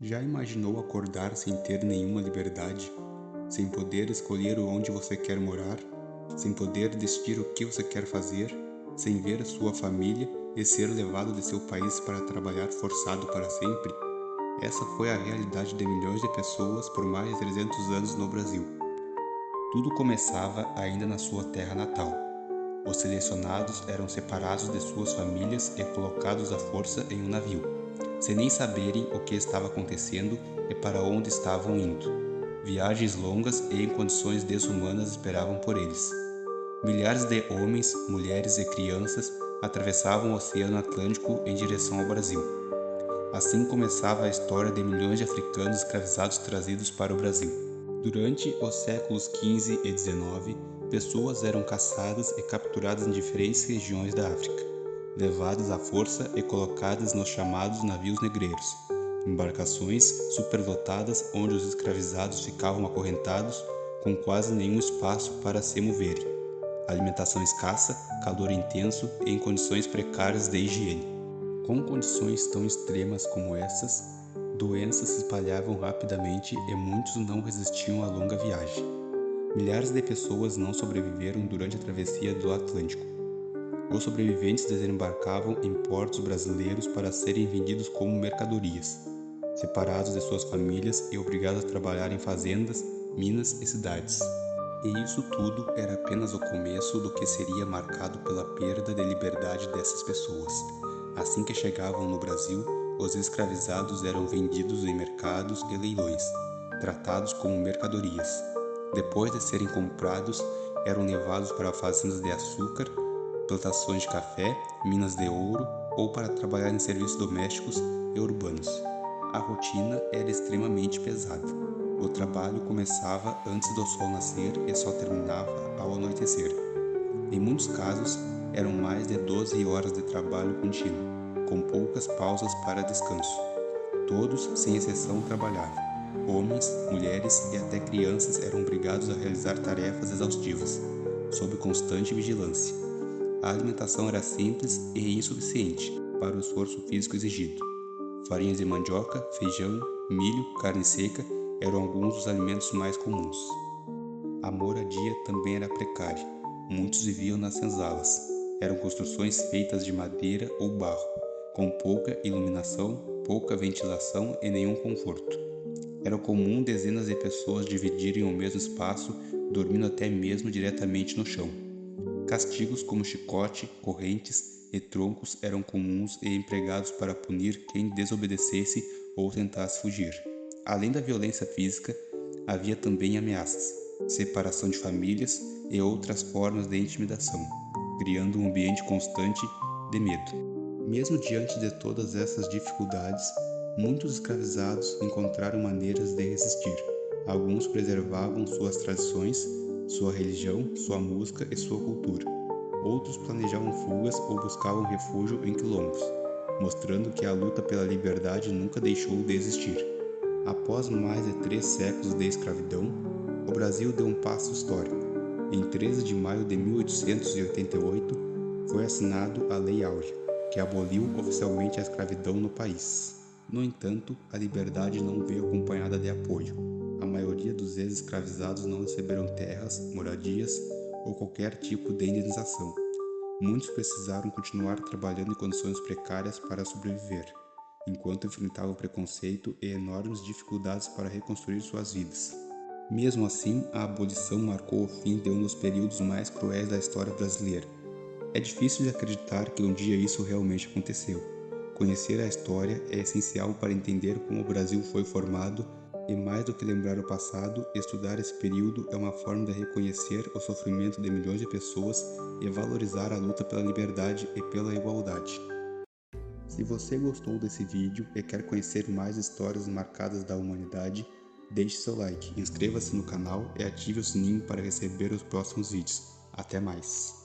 Já imaginou acordar sem ter nenhuma liberdade? Sem poder escolher onde você quer morar? Sem poder decidir o que você quer fazer? Sem ver sua família e ser levado de seu país para trabalhar forçado para sempre? Essa foi a realidade de milhões de pessoas por mais de 300 anos no Brasil. Tudo começava ainda na sua terra natal. Os selecionados eram separados de suas famílias e colocados à força em um navio, sem nem saberem o que estava acontecendo e para onde estavam indo. Viagens longas e em condições desumanas esperavam por eles. Milhares de homens, mulheres e crianças atravessavam o Oceano Atlântico em direção ao Brasil. Assim começava a história de milhões de africanos escravizados trazidos para o Brasil. Durante os séculos XV e XIX, pessoas eram caçadas e capturadas em diferentes regiões da África, levadas à força e colocadas nos chamados navios negreiros, embarcações superlotadas onde os escravizados ficavam acorrentados com quase nenhum espaço para se moverem, alimentação escassa, calor intenso e em condições precárias de higiene. Com condições tão extremas como essas, doenças se espalhavam rapidamente e muitos não resistiam à longa viagem. Milhares de pessoas não sobreviveram durante a travessia do Atlântico. Os sobreviventes desembarcavam em portos brasileiros para serem vendidos como mercadorias, separados de suas famílias e obrigados a trabalhar em fazendas, minas e cidades. E isso tudo era apenas o começo do que seria marcado pela perda de liberdade dessas pessoas. Assim que chegavam no Brasil, os escravizados eram vendidos em mercados e leilões, tratados como mercadorias. Depois de serem comprados, eram levados para fazendas de açúcar, plantações de café, minas de ouro ou para trabalhar em serviços domésticos e urbanos. A rotina era extremamente pesada. O trabalho começava antes do sol nascer e só terminava ao anoitecer. Em muitos casos, eram mais de 12 horas de trabalho contínuo, com poucas pausas para descanso. Todos, sem exceção, trabalhavam. Homens, mulheres e até crianças eram obrigados a realizar tarefas exaustivas, sob constante vigilância. A alimentação era simples e insuficiente para o esforço físico exigido. Farinhas de mandioca, feijão, milho, carne seca eram alguns dos alimentos mais comuns. A moradia também era precária. Muitos viviam nas senzalas. Eram construções feitas de madeira ou barro, com pouca iluminação, pouca ventilação e nenhum conforto. Era comum dezenas de pessoas dividirem o mesmo espaço, dormindo até mesmo diretamente no chão. Castigos como chicote, correntes e troncos eram comuns e empregados para punir quem desobedecesse ou tentasse fugir. Além da violência física, havia também ameaças, separação de famílias e outras formas de intimidação, criando um ambiente constante de medo. Mesmo diante de todas essas dificuldades, muitos escravizados encontraram maneiras de resistir. Alguns preservavam suas tradições, sua religião, sua música e sua cultura. Outros planejavam fugas ou buscavam refúgio em quilombos, mostrando que a luta pela liberdade nunca deixou de existir. Após mais de 3 séculos de escravidão, o Brasil deu um passo histórico. Em 13 de maio de 1888, foi assinado a Lei Áurea, que aboliu oficialmente a escravidão no país. No entanto, a liberdade não veio acompanhada de apoio. A maioria dos ex-escravizados não receberam terras, moradias ou qualquer tipo de indenização. Muitos precisaram continuar trabalhando em condições precárias para sobreviver, enquanto enfrentavam preconceito e enormes dificuldades para reconstruir suas vidas. Mesmo assim, a abolição marcou o fim de um dos períodos mais cruéis da história brasileira. É difícil de acreditar que um dia isso realmente aconteceu. Conhecer a história é essencial para entender como o Brasil foi formado e, mais do que lembrar o passado, estudar esse período é uma forma de reconhecer o sofrimento de milhões de pessoas e valorizar a luta pela liberdade e pela igualdade. Se você gostou desse vídeo e quer conhecer mais histórias marcadas da humanidade, deixe seu like, inscreva-se no canal e ative o sininho para receber os próximos vídeos. Até mais!